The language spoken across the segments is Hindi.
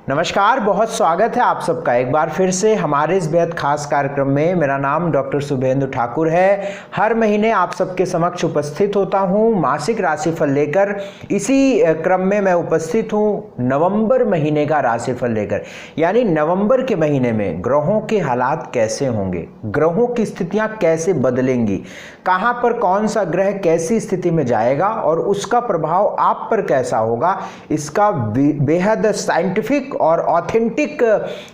नमस्कार, बहुत स्वागत है आप सबका एक बार फिर से हमारे इस बेहद खास कार्यक्रम में। मेरा नाम डॉक्टर शुभेंदु ठाकुर है। हर महीने आप सबके समक्ष उपस्थित होता हूं मासिक राशिफल लेकर। इसी क्रम में मैं उपस्थित हूं नवंबर महीने का राशिफल लेकर, यानी नवंबर के महीने में ग्रहों के हालात कैसे होंगे, ग्रहों की स्थितियां कैसे बदलेंगी, कहां पर कौन सा ग्रह कैसी स्थिति में जाएगा और उसका प्रभाव आप पर कैसा होगा, इसका बेहद साइंटिफिक और ऑथेंटिक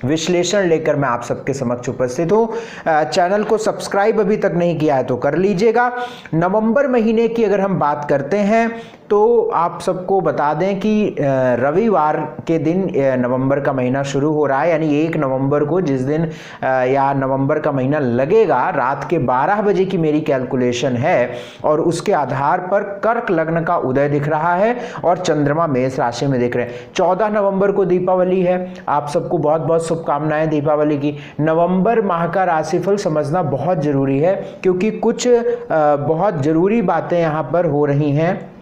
विश्लेषण लेकर मैं आप सबके समक्ष उपस्थित हूं। चैनल को सब्सक्राइब अभी तक नहीं किया है तो कर लीजिएगा। नवंबर महीने की अगर हम बात करते हैं तो आप सबको बता दें कि रविवार के दिन नवंबर का महीना शुरू हो रहा है, यानी 1 नवंबर को जिस दिन या नवंबर का महीना लगेगा, रात के 12 बजे की मेरी कैलकुलेशन है और उसके आधार पर कर्क लग्न का उदय दिख रहा है और चंद्रमा मेष राशि में दिख रहे हैं। 14 नवंबर को दीपावली है। आप सबको बहुत बहुत शुभकामनाएं दीपावली की। नवंबर माह का राशिफल समझना बहुत जरूरी है क्योंकि कुछ बहुत जरूरी बातें यहां पर हो रही हैं।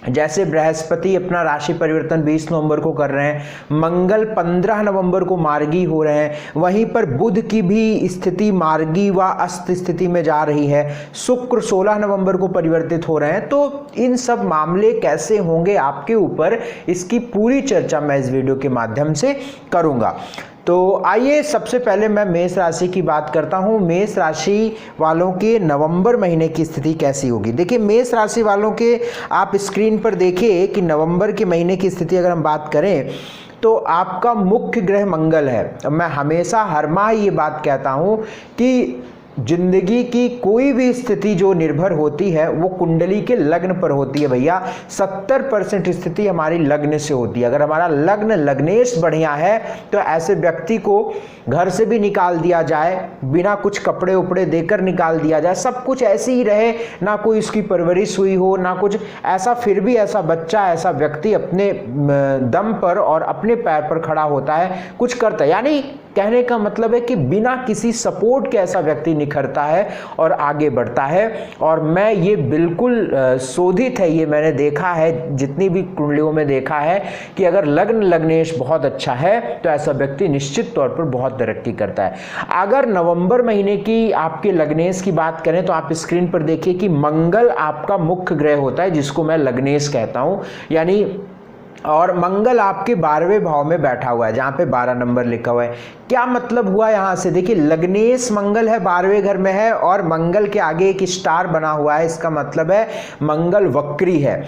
जैसे बृहस्पति अपना राशि परिवर्तन 20 नवंबर को कर रहे हैं, मंगल 15 नवंबर को मार्गी हो रहे हैं, वहीं पर बुध की भी स्थिति मार्गी व अस्त स्थिति में जा रही है, शुक्र 16 नवंबर को परिवर्तित हो रहे हैं। तो इन सब मामले कैसे होंगे आपके ऊपर, इसकी पूरी चर्चा मैं इस वीडियो के माध्यम से करूंगा। तो आइए सबसे पहले मैं मेष राशि की बात करता हूं। मेष राशि वालों के नवंबर महीने की स्थिति कैसी होगी। देखिए, मेष राशि वालों के आप स्क्रीन पर देखिए कि नवंबर के महीने की स्थिति अगर हम बात करें तो आपका मुख्य ग्रह मंगल है। मैं हमेशा हर माह ये बात कहता हूं कि जिंदगी की कोई भी स्थिति जो निर्भर होती है वो कुंडली के लग्न पर होती है। भैया 70% स्थिति हमारी लग्न से होती है। अगर हमारा लग्न लग्नेश बढ़िया है तो ऐसे व्यक्ति को घर से भी निकाल दिया जाए, बिना कुछ कपड़े उपड़े देकर निकाल दिया जाए, सब कुछ ऐसे ही रहे, ना कोई उसकी परवरिश हुई हो ना कुछ ऐसा, फिर भी ऐसा बच्चा, ऐसा व्यक्ति अपने दम पर और अपने पैर पर खड़ा होता है, कुछ करता है। यानी कहने का मतलब है कि बिना किसी सपोर्ट के ऐसा व्यक्ति निखरता है और आगे बढ़ता है। और मैं ये बिल्कुल शोधित है, ये मैंने देखा है, जितनी भी कुंडलियों में देखा है कि अगर लग्न लग्नेश बहुत अच्छा है तो ऐसा व्यक्ति निश्चित तौर पर बहुत तरक्की करता है। अगर नवंबर महीने की आपके लग्नेश की बात करें तो आप स्क्रीन पर देखिए कि मंगल आपका मुख्य ग्रह होता है, जिसको मैं लग्नेश कहता हूं, यानी और मंगल आपके 12वें भाव में बैठा हुआ है जहां पे 12 नंबर लिखा हुआ है। क्या मतलब हुआ यहां से, देखिए लग्नेश मंगल है, 12वें घर में है और मंगल के आगे एक स्टार बना हुआ है, इसका मतलब है मंगल वक्री है।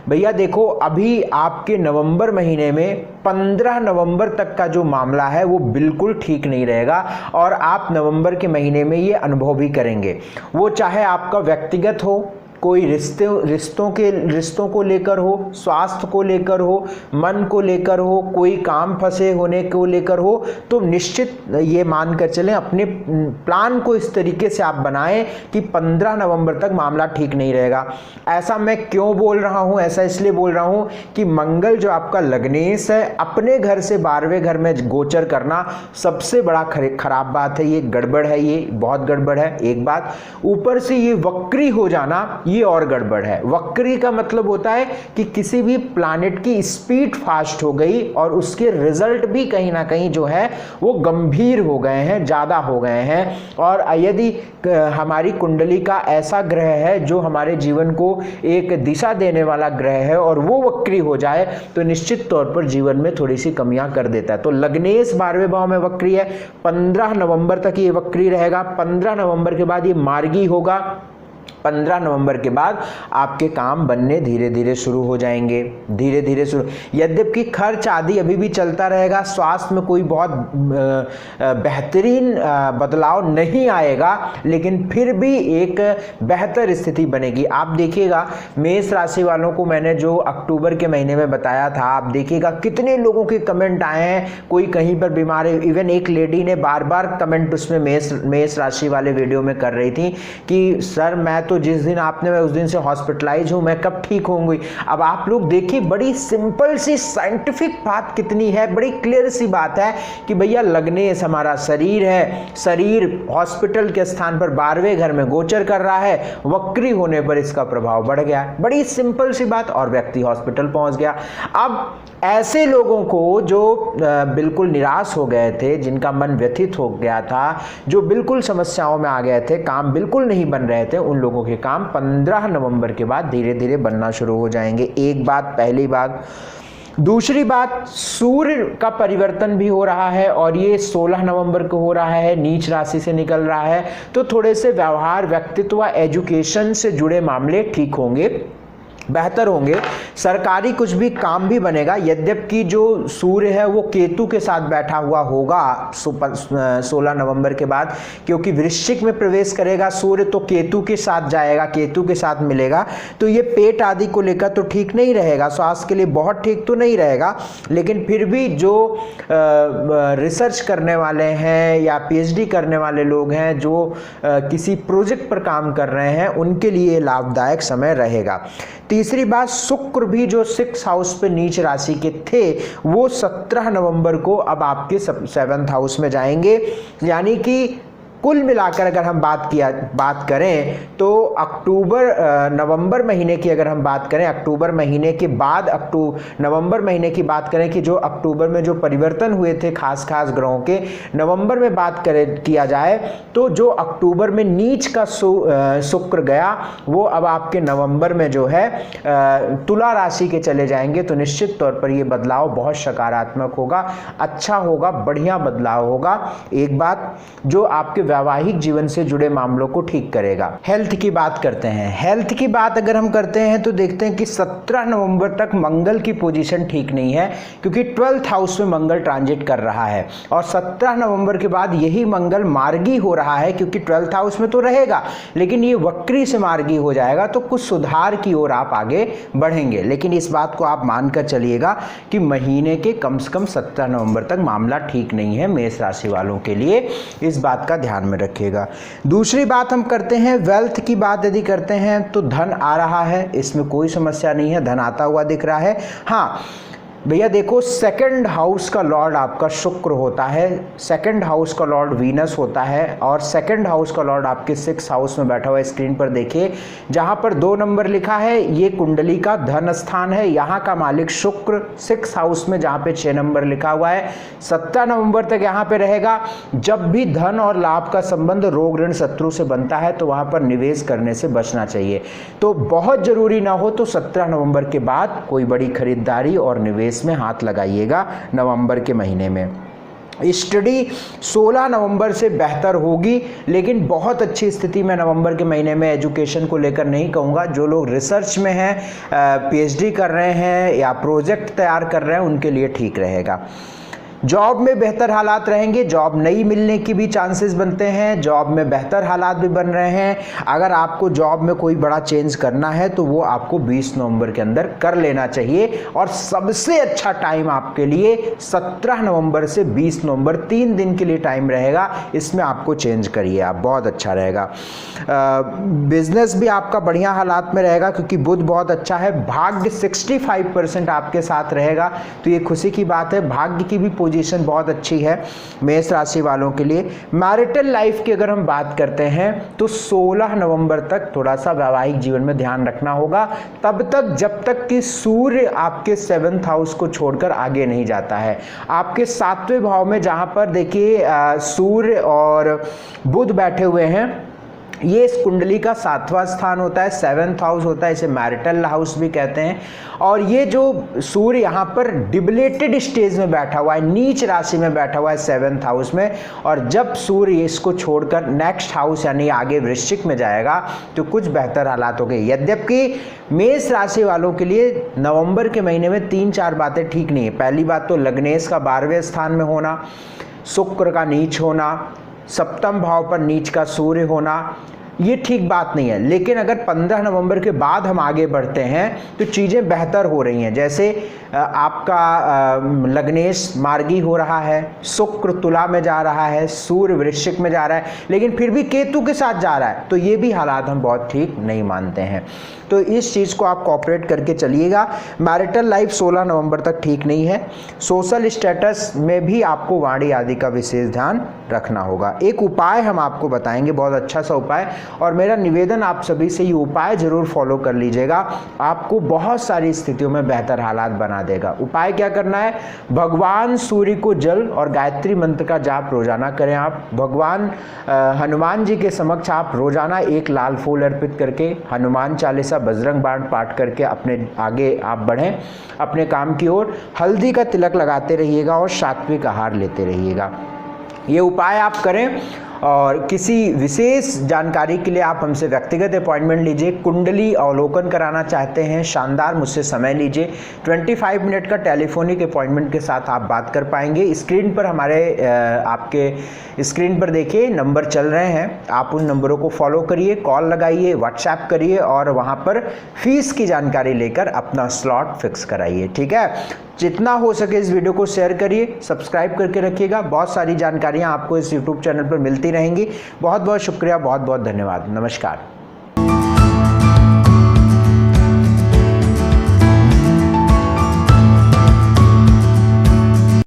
भैया देखो, अभी आपके नवंबर महीने में 15 नवंबर तक का जो मामला है वो बिल्कुल ठीक नहीं रहेगा और आप नवंबर के महीने में ये अनुभव भी करेंगे। वो चाहे आपका व्यक्तिगत हो, कोई रिश्तों को लेकर हो, स्वास्थ्य को लेकर हो, मन को लेकर हो, कोई काम फंसे होने को लेकर हो, तो निश्चित ये मानकर चलें, अपने प्लान को इस तरीके से आप बनाएं कि 15 नवंबर तक मामला ठीक नहीं रहेगा। ऐसा मैं क्यों बोल रहा हूं, ऐसा इसलिए बोल रहा हूं कि मंगल जो आपका लग्नेश है, अपने घर से 12वें घर में गोचर करना सबसे बड़ा खराब बात है। ये गड़बड़ है, ये बहुत गड़बड़ है एक बात। ऊपर से ये वक्री हो जाना, ये और गड़बड़ है। वक्री का मतलब होता है कि किसी भी प्लैनेट की स्पीड फास्ट हो गई और उसके रिजल्ट भी कहीं ना कहीं जो है वो गंभीर हो गए हैं, ज्यादा हो गए हैं। और यदि हमारी कुंडली का ऐसा ग्रह है जो हमारे जीवन को एक दिशा देने वाला ग्रह है और वो वक्री हो जाए तो निश्चित तौर पर जीवन में थोड़ी सी कमियां कर देता है। तो लग्नेश 12वें भाव में वक्री है, 15 नवंबर तक ये वक्री रहेगा। 15 नवंबर के बाद ये मार्गी होगा। 15 नवंबर के बाद आपके काम बनने धीरे धीरे शुरू हो जाएंगे, धीरे धीरे शुरू। यद्यपि खर्च आदि अभी भी चलता रहेगा, स्वास्थ्य में कोई बहुत बेहतरीन बदलाव नहीं आएगा, लेकिन फिर भी एक बेहतर स्थिति बनेगी। आप देखिएगा मेष राशि वालों को मैंने जो अक्टूबर के महीने में बताया था, आप देखिएगा कितने लोगों के कमेंट आए हैं, कोई कहीं पर बीमार है। इवन एक लेडी ने बार बार कमेंट उसमें मेष राशि वाले वीडियो में कर रही थी कि सर मैं तो जिस दिन आपने मैं उस दिन से हॉस्पिटलाइज हूँ, मैं कब ठीक होंगी। अब आप लोग देखिए, बड़ी सिंपल सी साइंटिफिक बात कितनी है, बड़ी क्लियर सी बात है कि भैया लग्नेश हमारा शरीर है, शरीर हॉस्पिटल के स्थान पर 12वें घर में गोचर कर रहा है, वक्री होने पर इसका प्रभाव बढ़ गया। बड़ी सिंपल सी बात, और व्यक्ति हॉस्पिटल पहुंच गया। अब ऐसे लोगों को जो बिल्कुल निराश हो गए थे, जिनका मन व्यथित हो गया था, जो बिल्कुल समस्याओं में आ गए थे, काम बिल्कुल नहीं बन रहे थे, उन लोगों के काम 15 नवंबर के बाद धीरे धीरे बनना शुरू हो जाएंगे। एक बात, पहली बात। दूसरी बात, सूर्य का परिवर्तन भी हो रहा है और ये 16 नवंबर को हो रहा है, नीच राशि से निकल रहा है, तो थोड़े से व्यवहार, व्यक्तित्व, एजुकेशन से जुड़े मामले ठीक होंगे, बेहतर होंगे। सरकारी कुछ भी काम भी बनेगा, यद्यपि जो सूर्य है वो केतु के साथ बैठा हुआ होगा 16 नवंबर के बाद, क्योंकि वृश्चिक में प्रवेश करेगा सूर्य, तो केतु के साथ जाएगा, केतु के साथ मिलेगा, तो ये पेट आदि को लेकर तो ठीक नहीं रहेगा, स्वास्थ्य के लिए बहुत ठीक तो नहीं रहेगा। लेकिन फिर भी जो रिसर्च करने वाले हैं या पीएचडी करने वाले लोग हैं, जो किसी प्रोजेक्ट पर काम कर रहे हैं, उनके लिए लाभदायक समय रहेगा। तीसरी बात, शुक्र भी जो 6 हाउस पे नीच राशि के थे, वो 17 नवंबर को अब आपके 7th हाउस में जाएंगे। यानी कि कुल मिलाकर अगर हम बात करें तो नवंबर महीने की अगर हम बात करें, अक्टूबर महीने के बाद नवंबर महीने की बात करें कि जो अक्टूबर में जो परिवर्तन हुए थे खास ग्रहों के, नवंबर में बात किया जाए तो जो अक्टूबर में नीच का शुक्र गया, वो अब आपके नवंबर में जो है तुला राशि के चले जाएंगे। तो निश्चित तौर पर ये बदलाव बहुत सकारात्मक होगा, अच्छा होगा, बढ़िया बदलाव होगा। एक बात जो आपके वैवाहिक जीवन से जुड़े मामलों को ठीक करेगा। हेल्थ की बात करते हैं। हेल्थ की बात अगर हम करते हैं तो देखते हैं कि 17 नवंबर तक मंगल की पोजीशन ठीक नहीं है, क्योंकि 12th हाउस में मंगल ट्रांजिट कर रहा है, और 17 नवंबर के बाद यही मंगल मार्गी हो रहा है, क्योंकि 12th हाउस में तो रहेगा लेकिन ये वक्री से मार्गी हो जाएगा, तो कुछ सुधार की ओर आप आगे बढ़ेंगे। लेकिन इस बात को आप मानकर चलिएगा कि महीने के कम से कम 17 नवंबर तक मामला ठीक नहीं है मेष राशि वालों के लिए, इस बात का ध्यान में रखिएगा। दूसरी बात हम करते हैं, वेल्थ की बात यदि करते हैं तो धन आ रहा है, इसमें कोई समस्या नहीं है, धन आता हुआ दिख रहा है। हाँ भैया देखो, 2nd हाउस का लॉर्ड आपका शुक्र होता है, 2nd हाउस का लॉर्ड वीनस होता है, और 2nd हाउस का लॉर्ड आपके 6th हाउस में बैठा हुआ है। स्क्रीन पर देखिए, जहां पर 2 नंबर लिखा है, ये कुंडली का धन स्थान है, यहाँ का मालिक शुक्र 6th हाउस में जहां पे 6 नंबर लिखा हुआ है, 17 नवंबर तक यहाँ पे रहेगा। जब भी धन और लाभ का संबंध रोग ऋण शत्रु से बनता है तो वहां पर निवेश करने से बचना चाहिए। तो बहुत जरूरी ना हो तो 17 नवंबर के बाद कोई बड़ी खरीदारी और निवेश में हाथ लगाइएगा नवंबर के महीने में। स्टडी 16 नवंबर से बेहतर होगी, लेकिन बहुत अच्छी स्थिति में नवंबर के महीने में एजुकेशन को लेकर नहीं कहूँगा। जो लोग रिसर्च में हैं, पीएचडी कर रहे हैं या प्रोजेक्ट तैयार कर रहे हैं, उनके लिए ठीक रहेगा। जॉब में बेहतर हालात रहेंगे, जॉब नई मिलने की भी चांसेस बनते हैं, जॉब में बेहतर हालात भी बन रहे हैं। अगर आपको जॉब में कोई बड़ा चेंज करना है तो वो आपको 20 नवंबर के अंदर कर लेना चाहिए, और सबसे अच्छा टाइम आपके लिए 17 नवंबर से 20 नवंबर 3 दिन के लिए टाइम रहेगा, इसमें आपको चेंज करिए आप, बहुत अच्छा रहेगा। बिजनेस भी आपका बढ़िया हालात में रहेगा, क्योंकि बुध बहुत अच्छा है, भाग्य 65% आपके साथ रहेगा, तो ये खुशी की बात है। भाग्य की भी पोजीशन बहुत अच्छी है मेष राशि वालों के लिए। मैरिटल लाइफ की अगर हम बात करते हैं तो 16 नवंबर तक थोड़ा सा वैवाहिक जीवन में ध्यान रखना होगा, तब तक जब तक कि सूर्य आपके 7th हाउस को छोड़कर आगे नहीं जाता है। आपके 7वें भाव में जहां पर देखिए सूर्य और बुध बैठे हुए हैं, ये इस कुंडली का 7वां स्थान होता है, 7th हाउस होता है, इसे मैरिटल हाउस भी कहते हैं। और ये जो सूर्य यहाँ पर डिबलेटेड स्टेज में बैठा हुआ है, नीच राशि में बैठा हुआ है 7th हाउस में, और जब सूर्य इसको छोड़कर नेक्स्ट हाउस यानी आगे वृश्चिक में जाएगा तो कुछ बेहतर हालात हो गए। यद्यपि मेष राशि वालों के लिए नवंबर के महीने में 3-4 बातें ठीक नहीं है। पहली बात तो लग्नेश का 12वें स्थान में होना, शुक्र का नीच होना, 7वें भाव पर नीच का सूर्य होना, ये ठीक बात नहीं है। लेकिन अगर 15 नवंबर के बाद हम आगे बढ़ते हैं तो चीज़ें बेहतर हो रही हैं। जैसे आपका लग्नेश मार्गी हो रहा है, शुक्र तुला में जा रहा है, सूर्य वृश्चिक में जा रहा है, लेकिन फिर भी केतु के साथ जा रहा है, तो ये भी हालात हम बहुत ठीक नहीं मानते हैं। तो इस चीज़ को आप कोऑपरेट करके चलिएगा। मैरिटल लाइफ 16 नवंबर तक ठीक नहीं है। सोशल स्टेटस में भी आपको वाणी आदि का विशेष ध्यान रखना होगा। एक उपाय हम आपको बताएंगे, बहुत अच्छा सा उपाय, और मेरा निवेदन आप सभी से ये उपाय जरूर फॉलो कर लीजिएगा, आपको बहुत सारी स्थितियों में बेहतर हालात बना देगा। उपाय क्या करना है? भगवान सूर्य को जल और गायत्री मंत्र का जाप रोजाना करें। आप भगवान हनुमान जी के समक्ष आप रोजाना एक लाल फूल अर्पित करके हनुमान चालीसा बजरंग बाण पाठ करके अपने आगे आप बढ़ें अपने काम की ओर। हल्दी का तिलक लगाते रहिएगा और सात्विक आहार लेते रहिएगा। ये उपाय आप करें। और किसी विशेष जानकारी के लिए आप हमसे व्यक्तिगत अपॉइंटमेंट लीजिए। कुंडली अवलोकन कराना चाहते हैं, शानदार, मुझसे समय लीजिए। 25 मिनट का टेलीफोनिक अपॉइंटमेंट के साथ आप बात कर पाएंगे। स्क्रीन पर हमारे आपके स्क्रीन पर देखिए नंबर चल रहे हैं, आप उन नंबरों को फॉलो करिए, कॉल लगाइए, व्हाट्सएप करिए और वहाँ पर फीस की जानकारी लेकर अपना स्लॉट फिक्स कराइए। ठीक है, जितना हो सके इस वीडियो को शेयर करिए, सब्सक्राइब करके रखिएगा। बहुत सारी जानकारियाँ आपको इस यूट्यूब चैनल पर मिलती रहेंगी। बहुत बहुत शुक्रिया, बहुत बहुत धन्यवाद, नमस्कार।